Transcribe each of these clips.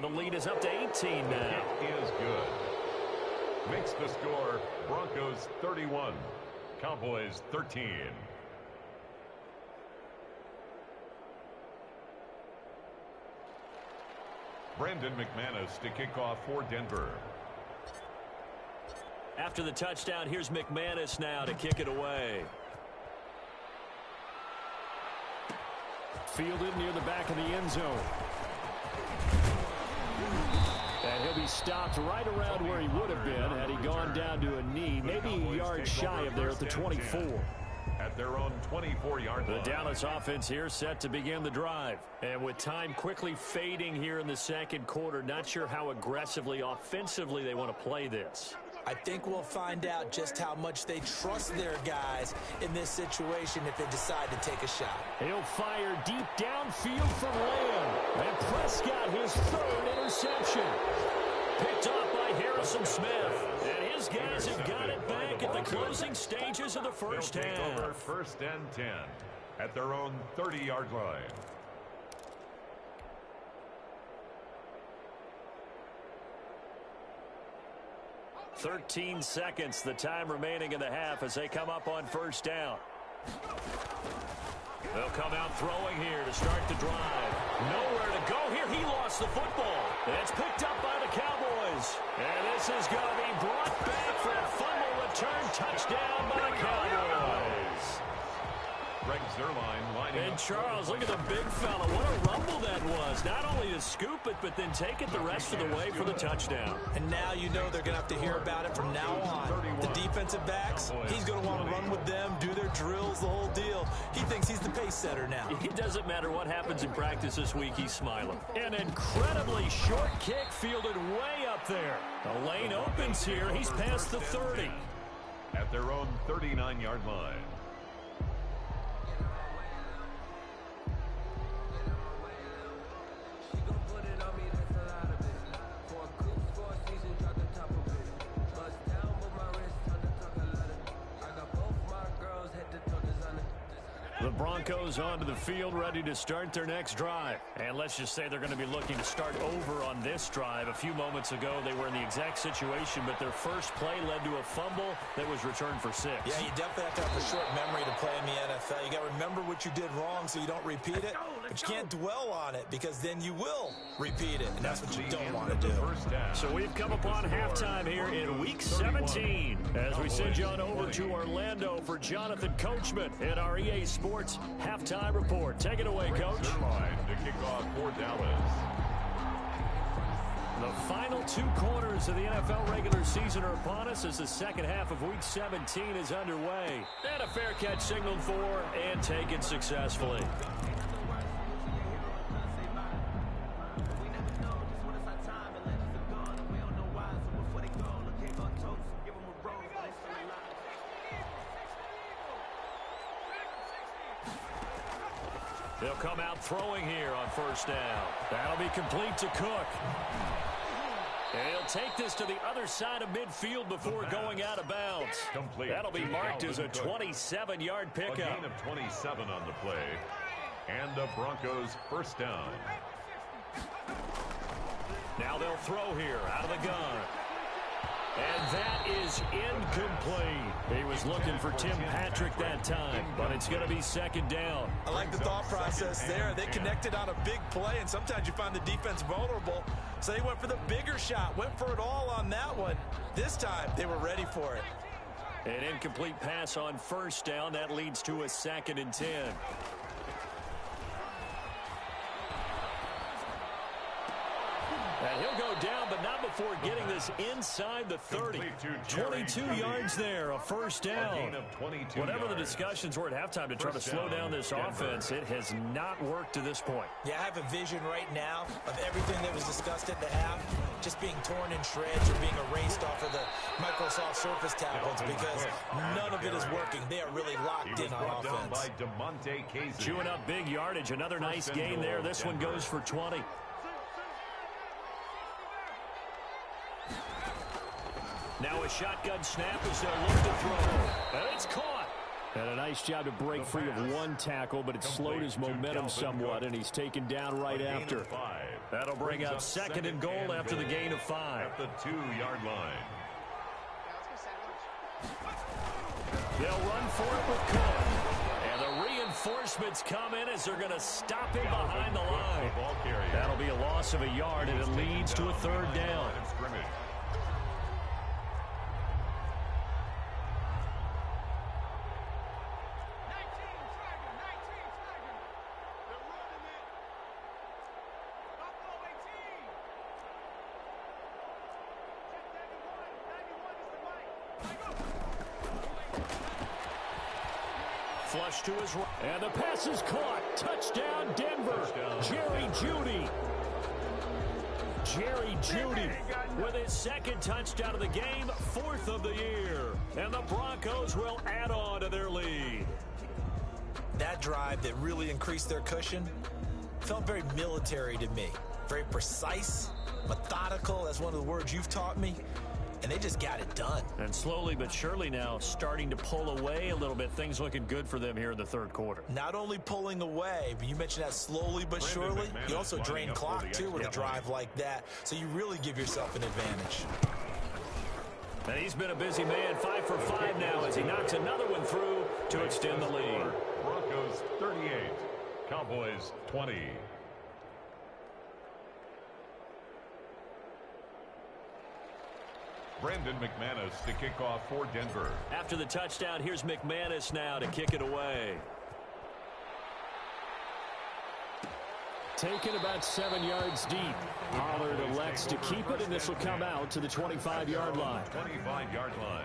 And the lead is up to 18 now. It is good. Makes the score Broncos 31, Cowboys 13. Brandon McManus to kick off for Denver. After the touchdown, here's McManus now to kick it away. Fielded near the back of the end zone. And he'll be stopped right around where he would have been had he gone down to a knee, maybe a yard shy of there at the 24. At their own 24-yard line. The Dallas offense here set to begin the drive. And with time quickly fading here in the second quarter, not sure how aggressively, offensively they want to play this. I think we'll find out just how much they trust their guys in this situation if they decide to take a shot. He'll fire deep downfield from Lamb. And Prescott, his third interception. Picked off by Harrison Smith. And his guys have got it back at the closing stages of the first half. They'll take over 1st and 10 at their own 30-yard line. "13 seconds, the time remaining in the half as they come up on first down. They'll come out throwing here to start the drive. Nowhere to go here. He lost the football. It's picked up by the Cowboys. And this is going to be brought back for a fumble return touchdown by the Cowboys. Greg Zuerlein lining And up. Charles, look at the big fella. What a rumble that was. Not only to scoop it, but then take it the rest of the way for the touchdown. And now you know they're going to have to hear about it from now on. The defensive backs, he's going to want to run with them, do their drills, the whole deal. He thinks he's the pace setter now. It doesn't matter what happens in practice this week, he's smiling. An incredibly short kick fielded way up there. The lane opens here. He's past the 30. At their own 39-yard line. The Broncos onto the field, ready to start their next drive. And let's just say they're going to be looking to start over on this drive. A few moments ago, they were in the exact situation, but their first play led to a fumble that was returned for 6. Yeah, you definitely have to have a short memory to play in the NFL. You got to remember what you did wrong so you don't repeat it, but you can't dwell on it because then you will repeat it, and that's what you don't want to do. So we've come upon halftime here in Week 17 as we send you on over to Orlando for Jonathan Coachman in our EA Sports Halftime Report. Take it away, Coach. To kick off for Dallas. The final 2 quarters of the NFL regular season are upon us as the second half of Week 17 is underway. And a fair catch signaled for and taken successfully. They'll come out throwing here on first down. That'll be complete to Cook. And he'll take this to the other side of midfield before going out of bounds. That'll be marked as a 27-yard pickup. A gain of 27 on the play. And the Broncos first down. Now they'll throw here out of the gun. And that is incomplete. He was looking for Tim Patrick that time, but it's going to be second down. I like the thought process there. They connected on a big play, and sometimes you find the defense vulnerable. So they went for the bigger shot, went for it all on that one. This time, they were ready for it. An incomplete pass on first down. That leads to a 2nd and 10. And he'll go down, but not before getting this inside the 30. 22 yards there, a first down. Whatever the discussions were at halftime to try to slow down this offense, it has not worked to this point. Yeah, I have a vision right now of everything that was discussed at the half just being torn in shreds or being erased off of the Microsoft Surface tablets because none of it is working. They are really locked in on offense. Chewing up big yardage. Another nice gain there. This one goes for 20. Now a shotgun snap as they'll look to throw. And it's caught. And a nice job to break free of one tackle, but it slowed his momentum somewhat, and he's taken down right after. That'll bring up second and goal after the gain of 5. At the 2-yard line. They'll run for it with Cook. And the reinforcements come in as they're going to stop him behind the line. That'll be a loss of a yard, and it leads to a 3rd down. Flush to his right. And the pass is caught. Touchdown, Denver. Jerry Jeudy. Jerry Jeudy with his 2nd touchdown of the game, 4th of the year. And the Broncos will add on to their lead. That drive that really increased their cushion felt very military to me. Very precise, methodical. That's one of the words you've taught me. And they just got it done. And slowly but surely now starting to pull away a little bit. Things looking good for them here in the 3rd quarter. Not only pulling away, but you mentioned that slowly but surely. You also drain clock, too, with a drive like that. So you really give yourself an advantage. And he's been a busy man, 5 for 5 now as he knocks another one through to extend the lead. Broncos 38, Cowboys 20. Brandon McManus to kick off for Denver. After the touchdown, here's McManus now to kick it away. Taken about 7 yards deep. Pollard elects to keep it, and this will come out to the 25-yard line. 25-yard line.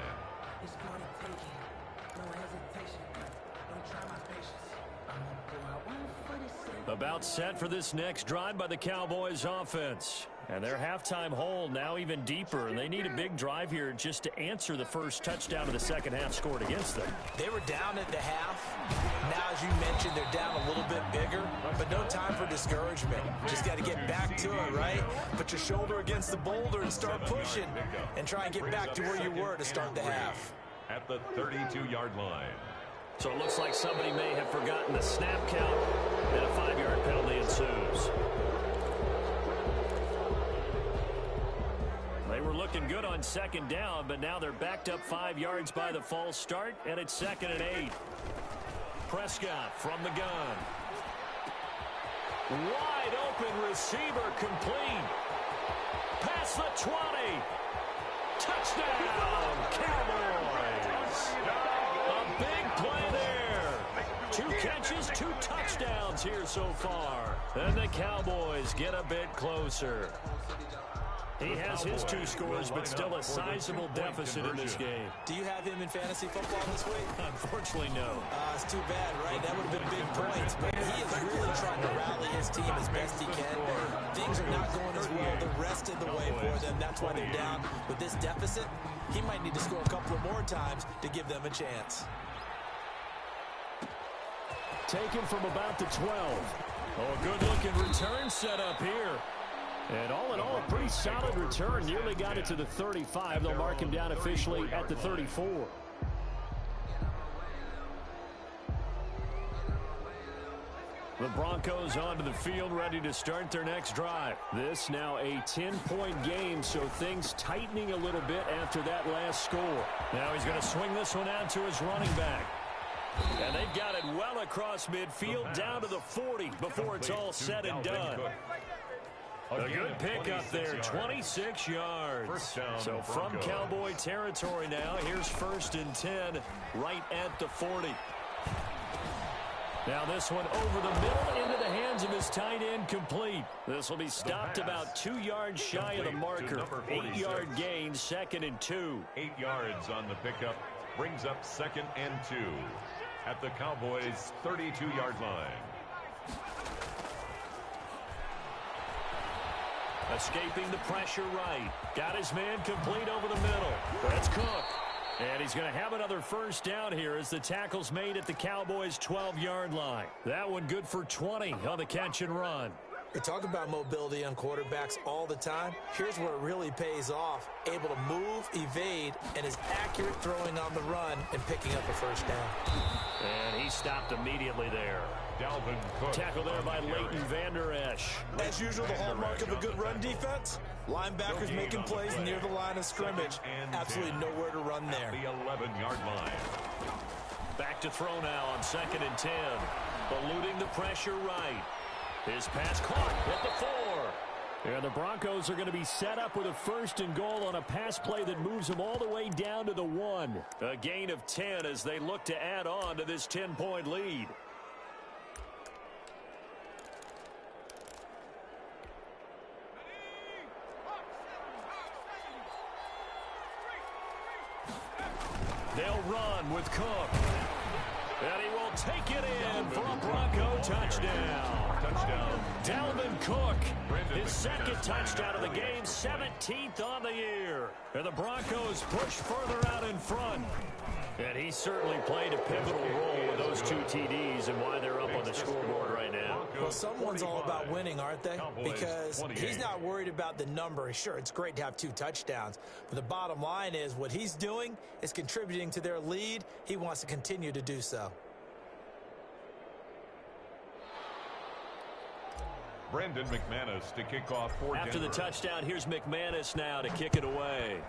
About set for this next drive by the Cowboys offense. And their halftime hole now even deeper, and they need a big drive here just to answer the first touchdown of the 2nd half scored against them. They were down at the half. Now, as you mentioned, they're down a little bit bigger, but no time for discouragement. Just got to get back to it, right? Put your shoulder against the boulder and start pushing and try and get back to where you were to start the half. At the 32-yard line. So it looks like somebody may have forgotten the snap count, and a 5-yard penalty ensues. They were looking good on 2nd down, but now they're backed up 5 yards by the false start, and it's 2nd and 8. Prescott from the gun. Wide open receiver complete. Past the 20. Touchdown, Cowboys. A big play there. 2 catches, 2 touchdowns here so far. And the Cowboys get a bit closer. He has his 2 scores, but still a sizable deficit in this game. Do you have him in fantasy football this week? Unfortunately, no. It's too bad, right? That would have been big points, but he is really trying to rally his team as best he can. Things are not going as well the rest of the way for them. That's why they're down. With this deficit, he might need to score a couple of more times to give them a chance. Taken from about the 12. Oh, a good-looking return set up here. And all in all, a pretty solid return. Nearly got it to the 35. They'll mark him down officially at the 34. The Broncos onto the field, ready to start their next drive. This now a 10-point game, so things tightening a little bit after that last score. Now he's going to swing this one out to his running back. And they've got it well across midfield, down to the 40 before it's all said and done. A good pickup there, 26 yards. So from Cowboy territory now, here's 1st and 10 right at the 40. Now this one over the middle into the hands of his tight end, complete. This will be stopped about 2 yards shy of the marker. 8-yard gain, 2nd and 2. 8 yards on the pickup brings up 2nd and 2 at the Cowboys' 32-yard line. Escaping the pressure right. Got his man complete over the middle. That's Cook. And he's going to have another 1st down here as the tackle's made at the Cowboys' 12-yard line. That one good for 20 on the catch and run. We talk about mobility on quarterbacks all the time. Here's where it really pays off. Able to move, evade, and is accurate throwing on the run and picking up a first down. And he stopped immediately there. Dalvin Cook. Tackle there by Leighton Vander Esch. As usual, the hallmark of a good run defense, linebackers making plays near the line of scrimmage. Absolutely nowhere to run there. The 11-yard line. Back to throw now on 2nd and 10. Eluding the pressure right. His pass caught at the 4. And the Broncos are going to be set up with a 1st and goal on a pass play that moves them all the way down to the 1. A gain of 10 as they look to add on to this 10-point lead. They'll run with Cook. And he will take it in for a Bronco touchdown. Dalvin Cook, his 2nd touchdown of the game, 17th on the year. And the Broncos push further out in front. And he certainly played a pivotal role with those 2 TDs and why they're up on the scoreboard right now. Well, someone's all about winning, aren't they? Because he's not worried about the number. Sure, it's great to have 2 touchdowns. But the bottom line is what he's doing is contributing to their lead. He wants to continue to do so. Brendan McManus to kick off for After Denver. the touchdown, here's McManus now to kick it away.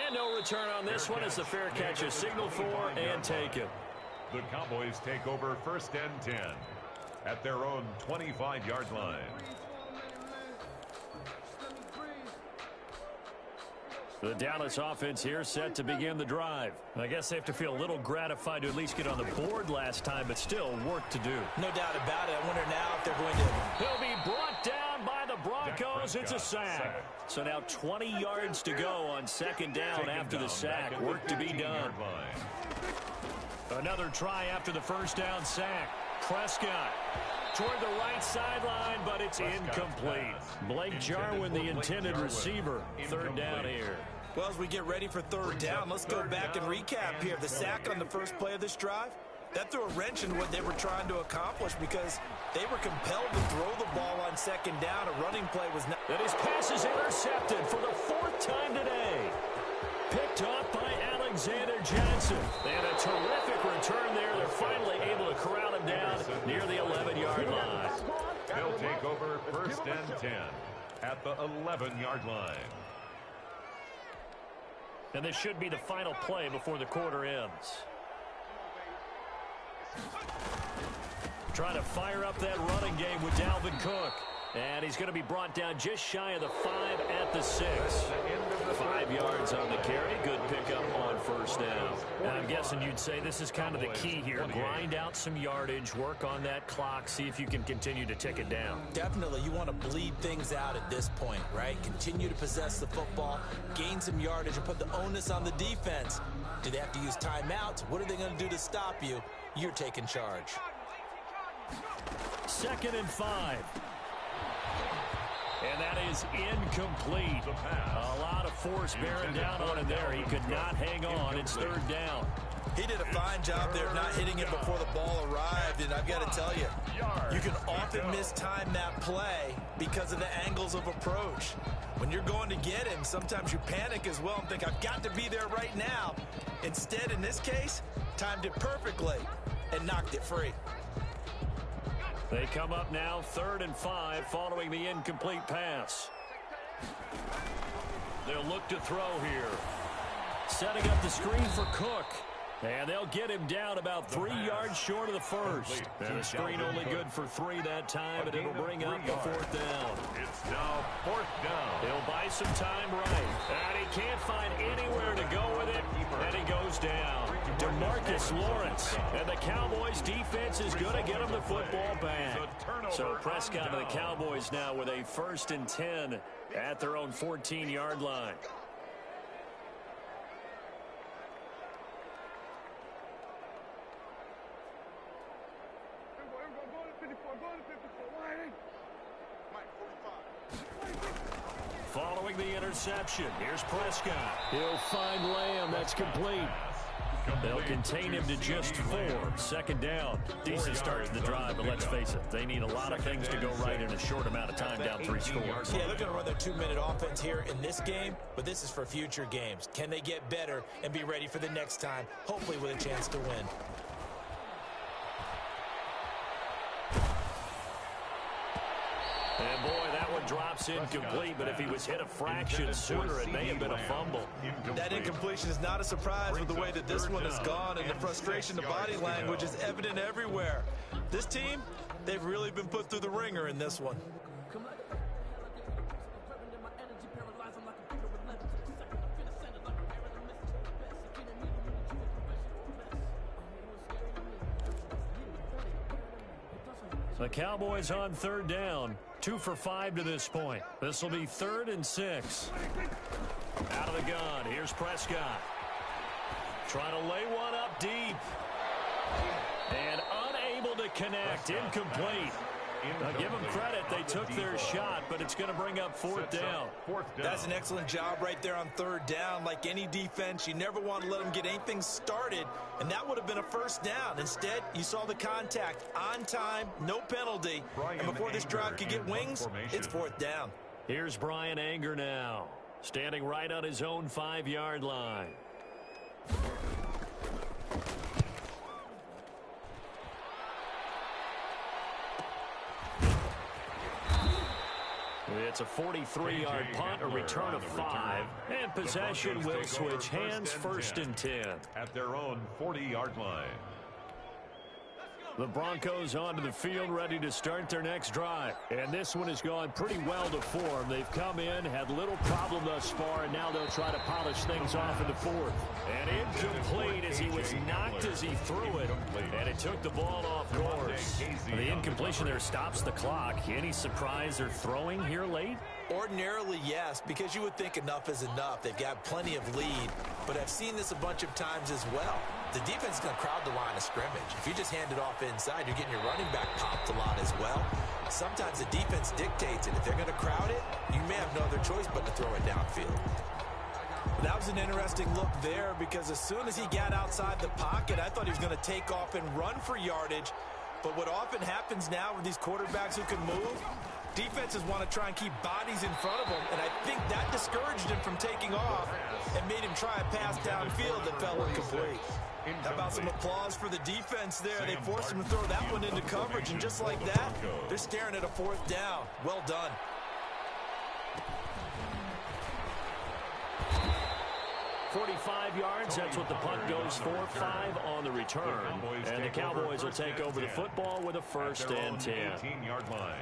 And no return on this one as the fair catch is signaled for and taken. The Cowboys take over 1st and 10 at their own 25-yard line. The Dallas offense here set to begin the drive. I guess they have to feel a little gratified to at least get on the board last time, but still work to do. No doubt about it. I wonder now if they're going to... He'll be brought down by the Broncos. It's a sack. So now 20 yards to go on 2nd down after the sack. Work to be done. Another try after the 1st down sack. Prescott toward the right sideline, but it's incomplete. Blake Jarwin, the intended receiver. 3rd down here. Well, as we get ready for 3rd down, let's go back and recap here. The sack on the first play of this drive, that threw a wrench in what they were trying to accomplish because they were compelled to throw the ball on 2nd down. A running play was not... And his pass is intercepted for the 4th time today. Picked off by Alexander Johnson. And a terrific return there. They're finally able to corral him down near the 11-yard line. They'll take over 1st and 10 at the 11-yard line. And this should be the final play before the quarter ends. Trying to fire up that running game with Dalvin Cook. And he's going to be brought down just shy of the 5 at the 6. 5 yards on the carry. Good pickup on 1st down. And I'm guessing you'd say this is kind of the key here. Grind out some yardage, work on that clock, see if you can continue to tick it down. Definitely. You want to bleed things out at this point, right? Continue to possess the football, gain some yardage, and put the onus on the defense. Do they have to use timeouts? What are they going to do to stop you? You're taking charge. 2nd and 5. And that is incomplete. A lot of force bearing down on him there. He could not hang on. It's 3rd down. He did a fine job there of not hitting it before the ball arrived. And I've got to tell you, you can often mistime that play because of the angles of approach. When you're going to get him, sometimes you panic as well and think, I've got to be there right now. Instead, in this case, timed it perfectly and knocked it free. They come up now 3rd and 5 following the incomplete pass. They'll look to throw here. Setting up the screen for Cook. And they'll get him down about 3 yards short of the 1st. And the screen only good for 3 that time, and it'll bring up the 4th down. It's now 4th down. He'll buy some time right. And he can't find anywhere to go with it, and he goes down. DeMarcus Lawrence. And the Cowboys defense is going to get him the football back. So Prescott and the Cowboys now with a 1st and 10 at their own 14-yard line. Following the interception, here's Prescott. He'll find Lamb. That's complete. They'll contain him to just 4. Second down. Decent start to the drive, but let's face it, they need a lot of things to go right in a short amount of time, down 3 scores. Yeah, they're going to run their 2-minute offense here in this game, but this is for future games. Can they get better and be ready for the next time, hopefully with a chance to win? And boy, that one drops incomplete, but if he was hit a fraction sooner, it may have been a fumble. That incompletion is not a surprise with the way that this one has gone, and the frustration, the body language is evident everywhere. This team, they've really been put through the ringer in this one. The Cowboys on third down. 2 for 5 to this point. This will be 3rd and 6. Out of the gun. Here's Prescott. Trying to lay one up deep. And unable to connect. Incomplete. Now, give them credit. They took their shot, but it's going to bring up 4th down. That's an excellent job right there on 3rd down. Like any defense, you never want to let them get anything started, and that would have been a 1st down. Instead, you saw the contact on time, no penalty, and before this drive could get wings, it's 4th down. Here's Brian Anger now, standing right on his own 5-yard line. It's a 43-yard punt, a return of 5, and possession will switch hands, 1st and 10. At their own 40-yard line. The Broncos onto the field, ready to start their next drive. And this one has gone pretty well to form. They've come in, had little problem thus far, and now they'll try to polish things off in the 4th. And incomplete as he was knocked as he threw it, and it took the ball off course. The incompletion there stops the clock. Any surprise they're throwing here late? Ordinarily, yes, because you would think enough is enough. They've got plenty of lead, but I've seen this a bunch of times as well. The defense is going to crowd the line of scrimmage. If you just hand it off inside, you're getting your running back popped a lot as well. Sometimes the defense dictates it. If they're going to crowd it, you may have no other choice but to throw it downfield. That was an interesting look there because as soon as he got outside the pocket, I thought he was going to take off and run for yardage. But what often happens now with these quarterbacks who can move, defenses want to try and keep bodies in front of them, and I think that discouraged him from taking off and made him try a pass downfield that fell incomplete. How about some applause for the defense there? They forced him to throw that one into coverage, and just like that, they're staring at a 4th down. Well done. .45 yards, that's what the punt goes for. 5 on the return. And the Cowboys will take over the football with a 1st and 10. 18-yard line.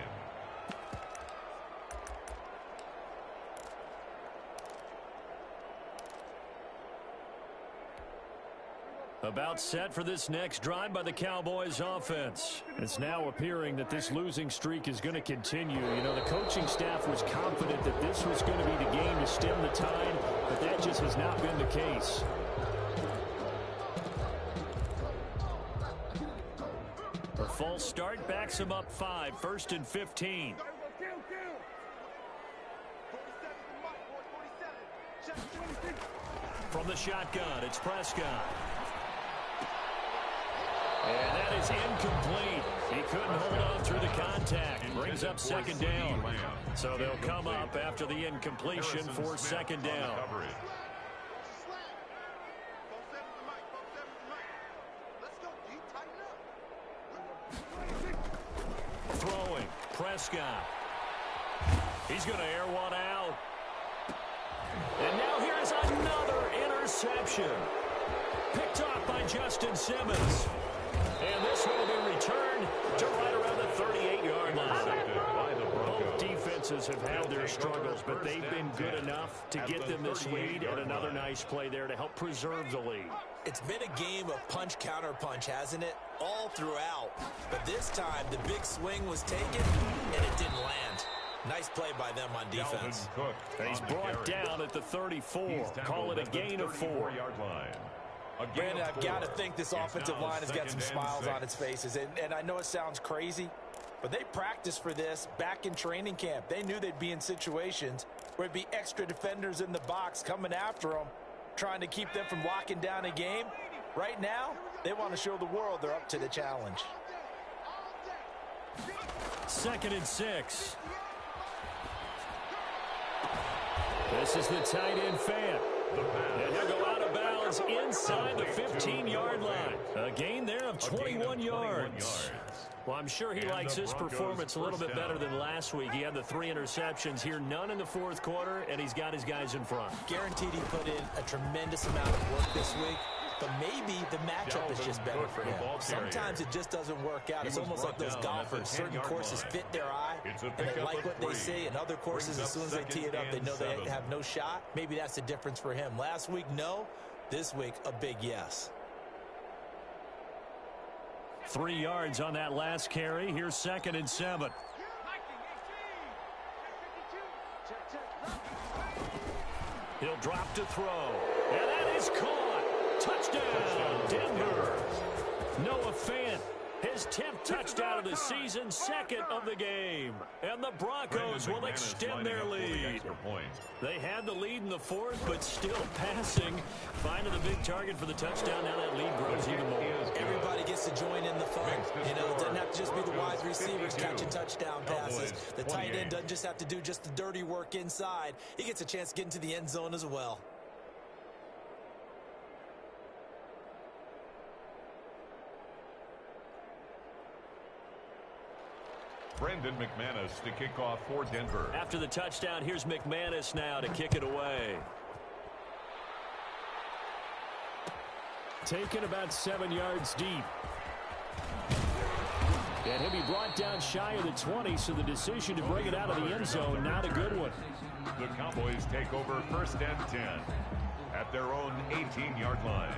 About set for this next drive by the Cowboys offense. It's now appearing that this losing streak is going to continue. You know, the coaching staff was confident that this was going to be the game to stem the tide, but that just has not been the case. A false start backs him up 5, 1st and 15. From the shotgun, it's Prescott. And that is incomplete. He couldn't hold on through the contact. Brings up 2nd down. So they'll come up after the incompletion for 2nd down. Throwing, Prescott. He's going to air one out. And now here's another interception. Picked off by Justin Simmons. And this one will be returned to right around the 38-yard line. Both defenses have had their struggles, but they've been good enough to get them this lead, and another nice play there to help preserve the lead. It's been a game of punch-counter-punch, hasn't it? All throughout. But this time, the big swing was taken, and it didn't land. Nice play by them on defense. He's brought down at the 34. Call it a gain of 4. Brandon, I've got to think this offensive line has got some smiles on its faces. And I know it sounds crazy, but they practiced for this back in training camp. They knew they'd be in situations where it'd be extra defenders in the box coming after them, trying to keep them from locking down a game. Right now, they want to show the world they're up to the challenge. 2nd and 6. This is the tight end Fant. And he'll go out of bounds inside the 15-yard line. A gain there of 21 yards. Well, I'm sure he likes his performance a little bit better than last week. He had the 3 interceptions here, none in the 4th quarter, and he's got his guys in front. Guaranteed he put in a tremendous amount of work this week, but maybe the matchup is just better for him. Sometimes it just doesn't work out. It's almost like those golfers. Certain courses fit their eye, and they like what they see, and other courses, as soon as they tee it up, they know they have no shot. Maybe that's the difference for him. Last week, no. This week, a big yes. 3 yards on that last carry. Here's 2nd and 7. He'll drop to throw. And that is caught. Touchdown, Denver. Noah Fant, his 10th touchdown of the season, 2nd of the game. And the Broncos will extend their lead. They had the lead in the 4th, but still passing. Finding the big target for the touchdown. Now that lead grows even more. Everybody gets to join in the fun. You know, it doesn't have to just be the wide receivers catching touchdown passes. The tight end doesn't just have to do just the dirty work inside. He gets a chance to get into the end zone as well. Brendan McManus to kick off for Denver. After the touchdown, here's McManus now to kick it away. Taken about 7 yards deep. And he'll be brought down shy of the 20, so the decision to bring it out of the end zone, not a good one. The Cowboys take over 1st and 10 at their own 18-yard line.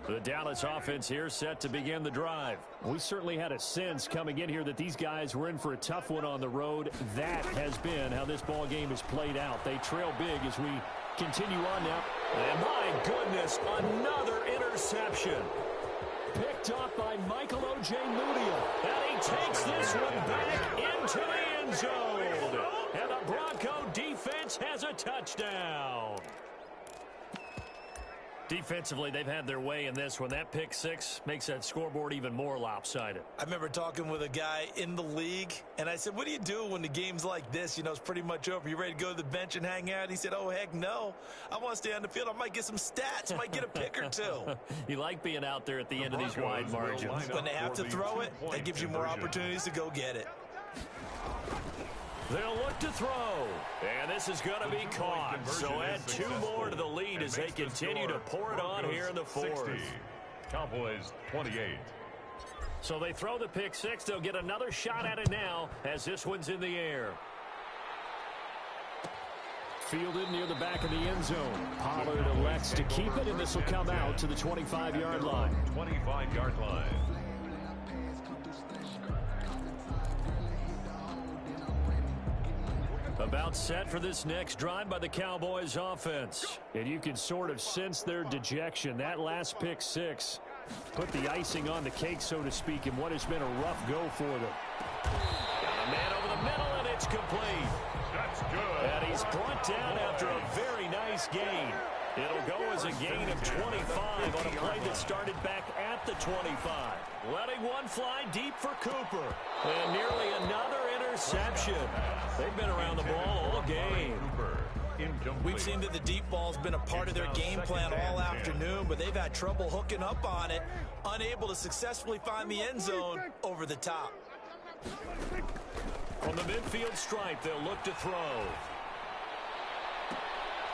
The Dallas offense here set to begin the drive. We certainly had a sense coming in here that these guys were in for a tough one on the road. That has been how this ball game has played out. They trail big as we continue on now. And my goodness, another interception. Picked off by Michael Ojemudia. And he takes this one back into the end zone. And the Bronco defense has a touchdown. Defensively, they've had their way in this one. That pick 6 makes that scoreboard even more lopsided. I remember talking with a guy in the league, and I said, what do you do when the game's like this? You know, it's pretty much over. You ready to go to the bench and hang out? He said, oh, heck no. I want to stay on the field. I might get some stats. Might get a pick or 2. You like being out there at the end of these wide margins. When they have to throw it, that gives you more opportunities to go get it. They'll look to throw. And this is going to be caught. So add 2 more to the lead as they continue to pour it on here in the 4th. Cowboys 28. So they throw the pick 6. They'll get another shot at it now as this one's in the air. Fielded near the back of the end zone. Pollard elects to keep it, and this will come out to the 25-yard line. 25-yard line. About set for this next drive by the Cowboys offense. And you can sort of sense their dejection. That last pick 6 put the icing on the cake, so to speak, in what has been a rough go for them. Got a man over the middle, and it's complete. That's good. And he's brought down after a very nice gain. It'll go as a gain of 25 on a play that started back at the 25. Letting one fly deep for Cooper. And nearly another interception. They've been around the ball all game. We've seen that the deep ball's been a part of their game plan all afternoon, but they've had trouble hooking up on it, unable to successfully find the end zone over the top. From the midfield stripe, they'll look to throw.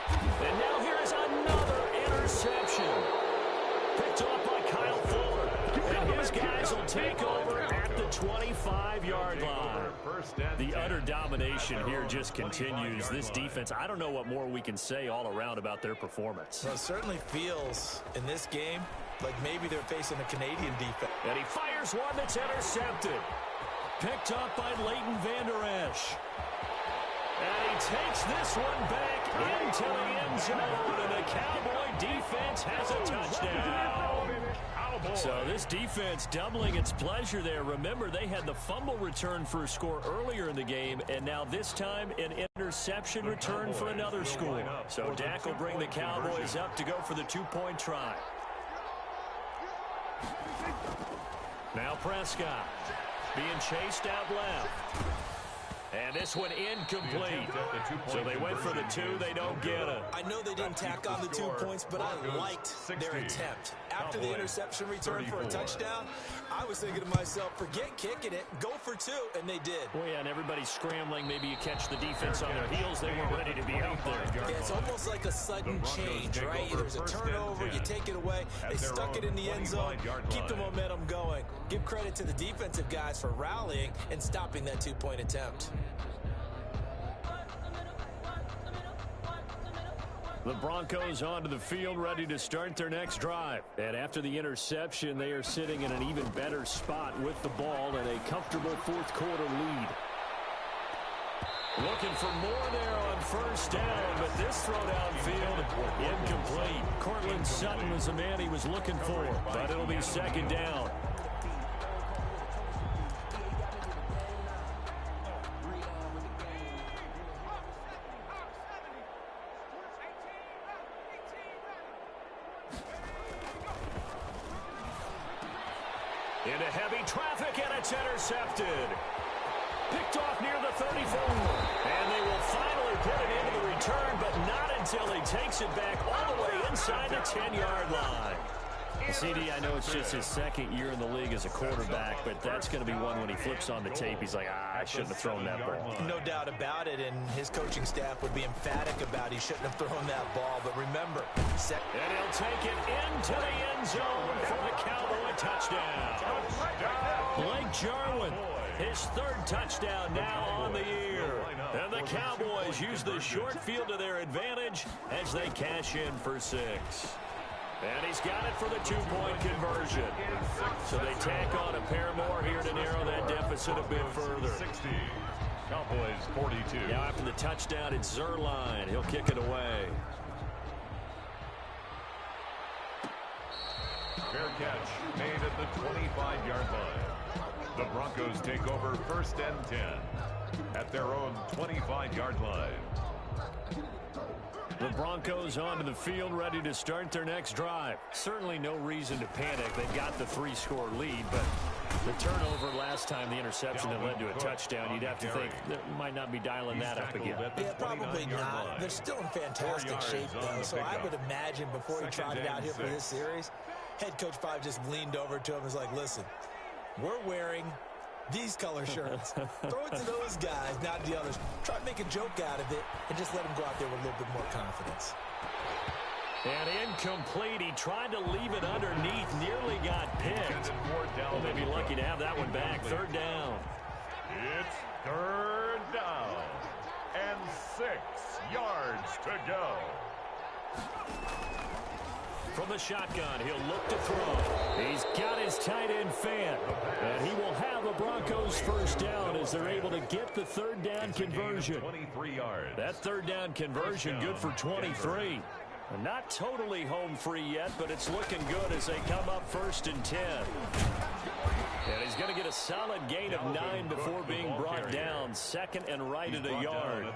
And now here is another interception. Picked off by Kyle Fuller. And his guys will take over at the 25-yard line. The utter domination here just continues. This defense, I don't know what more we can say all around about their performance. Well, it certainly feels in this game like maybe they're facing a Canadian defense. And he fires one that's intercepted. Picked up by Leighton Vander Esch. And he takes this one back into the end zone, and the Cowboy defense has a touchdown. So this defense doubling its pleasure there. Remember, they had the fumble return for a score earlier in the game, and now this time an interception return for another score. So Dak will bring the Cowboys up to go for the 2-point try. Now Prescott being chased out left. And this one incomplete. So they went for the 2. They don't get it. I know they didn't tack on the 2 points, but I liked their attempt. After the interception return for a touchdown, I was thinking to myself, forget kicking it, go for 2, and they did. Well, yeah, and everybody's scrambling. Maybe you catch the defense on their heels. They weren't ready to be out there. Yeah, it's almost like a sudden change, right? There's a turnover, you take it away. They stuck it in the end zone. Keep the momentum going. Give credit to the defensive guys for rallying and stopping that 2-point attempt. The Broncos onto the field, ready to start their next drive. And after the interception, they are sitting in an even better spot with the ball and a comfortable fourth-quarter lead. Looking for more there on first down, but this throw downfield, incomplete. Cortland Sutton was the man he was looking for, but it'll be second down. Into heavy traffic, and it's intercepted. Picked off near the 34. And they will finally put it into the return, but not until he takes it back all the way inside the 10-yard line. CD, I know it's just his second year in the league as a quarterback, but that's going to be one when he flips on the tape. He's like, I shouldn't have thrown that ball. No doubt about it, and his coaching staff would be emphatic about he shouldn't have thrown that ball. But remember, and he'll take it into the end zone for the Cowboy touchdown. Blake Jarwin, his 3rd touchdown now on the year. And the Cowboys use the short field to their advantage as they cash in for 6. And he's got it for the 2-point conversion. So they tack on a pair more here to narrow that deficit a bit further. 60. Cowboys 42. Now after the touchdown, it's Zerline. He'll kick it away. Fair catch made at the 25-yard line. The Broncos take over 1st and 10 at their own 25-yard line. The Broncos onto the field, ready to start their next drive. Certainly no reason to panic. They've got the 3-score lead, but the turnover last time, the interception that led to a touchdown, you'd have to think they might not be dialing that up again. Yeah, probably not. They're still in fantastic shape, though, so I would imagine before he trotted out here for this series, head coach probably just leaned over to him and was like, listen, we're wearing these color shirts. Throw it to those guys, not the others. Try to make a joke out of it and just let them go out there with a little bit more confidence. And incomplete. He tried to leave it underneath, nearly got picked. Well, they'd be lucky to have that one back. 3rd down. It's 3rd down and 6 yards to go. From the shotgun, he'll look to throw. He's got his tight end fan. And he will have the Broncos 1st down as they're able to get the 3rd down conversion. 23 yards. That 3rd down conversion good for 23. Not totally home free yet, but it's looking good as they come up 1st and 10. And he's going to get a solid gain of 9 before being brought down. 2nd and right at a yard.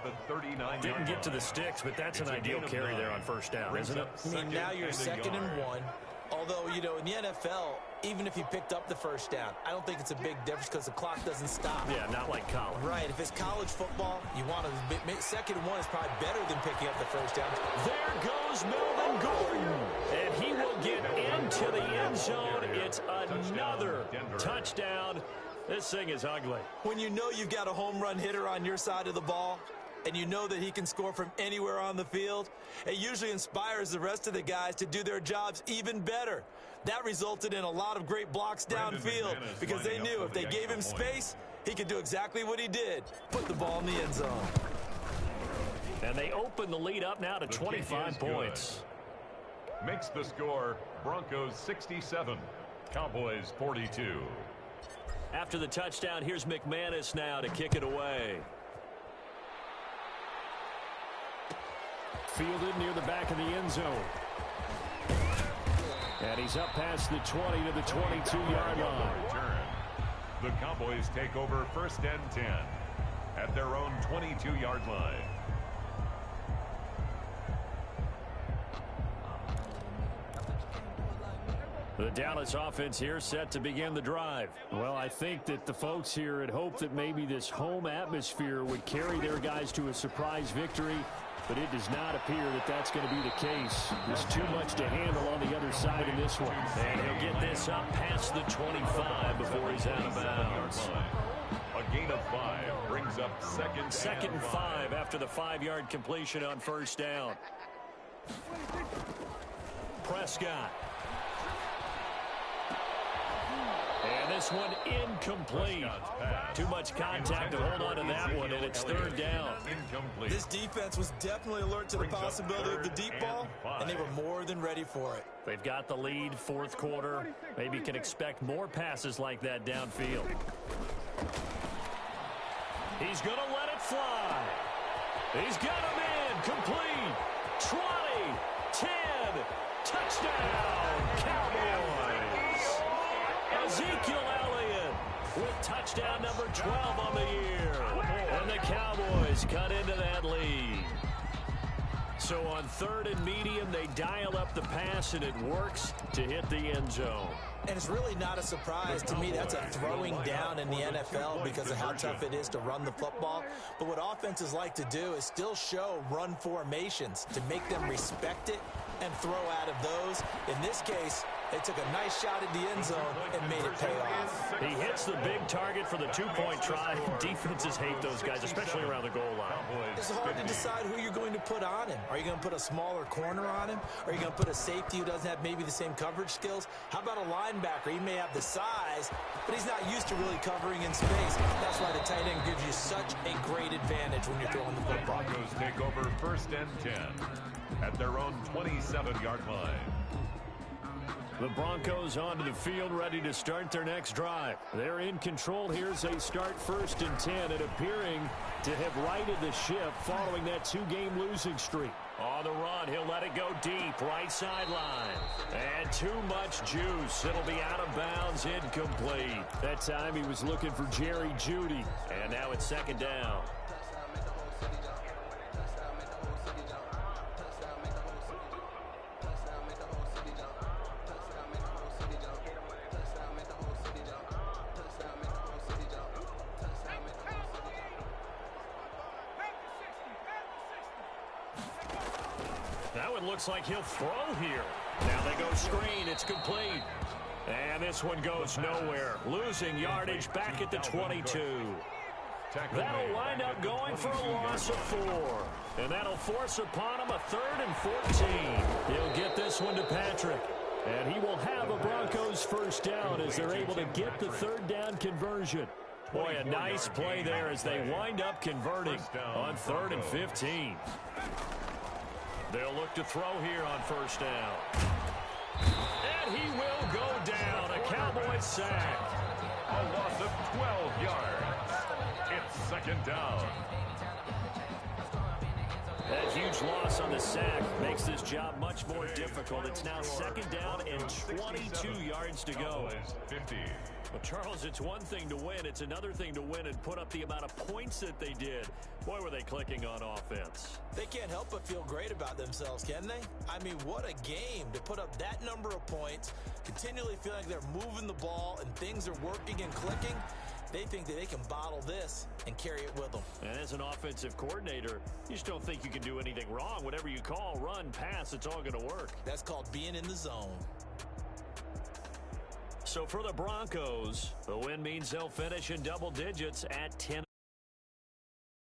Didn't get to the sticks, but that's an ideal carry there on 1st down, isn't it? I mean, now you're 2nd and 1. Although, you know, in the NFL, even if you picked up the 1st down, I don't think it's a big difference because the clock doesn't stop. Yeah, not like college. Right. If it's college football, you want to 2nd and 1 is probably better than picking up the 1st down. There goes Melvin Gordon. And he will get into the end zone. It's another touchdown. This thing is ugly. When you know you've got a home run hitter on your side of the ball, and you know that he can score from anywhere on the field, it usually inspires the rest of the guys to do their jobs even better. That resulted in a lot of great blocks downfield because they knew if they gave him space, he could do exactly what he did, put the ball in the end zone. And they open the lead up now to 25 points. makes the score Broncos 67, Cowboys 42. After the touchdown, here's McManus now to kick it away. Fielded near the back of the end zone. And he's up past the 20 to the 22-yard line. The Cowboys take over 1st and 10 at their own 22-yard line. The Dallas offense here set to begin the drive. Well, I think that the folks here had hoped that maybe this home atmosphere would carry their guys to a surprise victory, but it does not appear that that's going to be the case. There's too much to handle on the other side in this one. And he'll get this up past the 25 before he's out of bounds. A gain of 5 brings up second and 5 after the 5-yard completion on 1st down. Prescott. And this one incomplete. Too much contact to hold on to that one, and it's 3rd down. This defense was definitely alert to the possibility of the deep ball, and they were more than ready for it. They've got the lead, 4th quarter. Maybe can expect more passes like that downfield. He's going to let it fly. He's got him in, complete. 20, 10, touchdown, Cowboys. Ezekiel Elliott with touchdown number 12 on the year. And the Cowboys cut into that lead. So on 3rd and medium, they dial up the pass, and it works to hit the end zone. And it's really not a surprise to me. That's a throwing down in the NFL because of how tough it is to run the football. But what offenses like to do is still show run formations to make them respect it and throw out of those. In this case, they took a nice shot at the end zone and made it pay off. He hits the big target for the 2-point try. Defenses hate those guys, especially around the goal line. It's hard to decide who you're going to put on him. Are you going to put a smaller corner on him? Are you going to put a safety who doesn't have maybe the same coverage skills? How about a linebacker? He may have the size, but he's not used to really covering in space. That's why the tight end gives you such a great advantage when you're throwing the football. Broncos take over 1st and 10 at their own 27-yard line. The Broncos onto the field, ready to start their next drive. They're in control here as they start 1st and 10, and appearing to have righted the ship following that 2-game losing streak. On the run, he'll let it go deep, right sideline. And too much juice. It'll be out of bounds, incomplete. That time he was looking for Jerry Jeudy, and now it's 2nd down. That one looks like he'll throw here. Now they go screen. It's complete. And this one goes nowhere. Losing yardage back at the 22. That'll wind up going for a loss of 4. And that'll force upon him a 3rd and 14. He'll get this one to Patrick. And he will have a Broncos 1st down as they're able to get the 3rd down conversion. Boy, a nice play there as they wind up converting on 3rd and 15. They'll look to throw here on 1st down. And he will go down. A Cowboys sack. A loss of 12 yards. It's 2nd down. That huge loss on the sack makes this job much more difficult. It's now 2nd down and 22 yards to go. 50. Well, Charles, it's one thing to win. It's another thing to win and put up the amount of points that they did. Boy, were they clicking on offense. They can't help but feel great about themselves, can they? I mean, what a game to put up that number of points, continually feel like they're moving the ball and things are working and clicking. They think that they can bottle this and carry it with them. And as an offensive coordinator, you just don't think you can do anything wrong. Whatever you call, run, pass, it's all going to work. That's called being in the zone. So for the Broncos, the win means they'll finish in double digits at 10.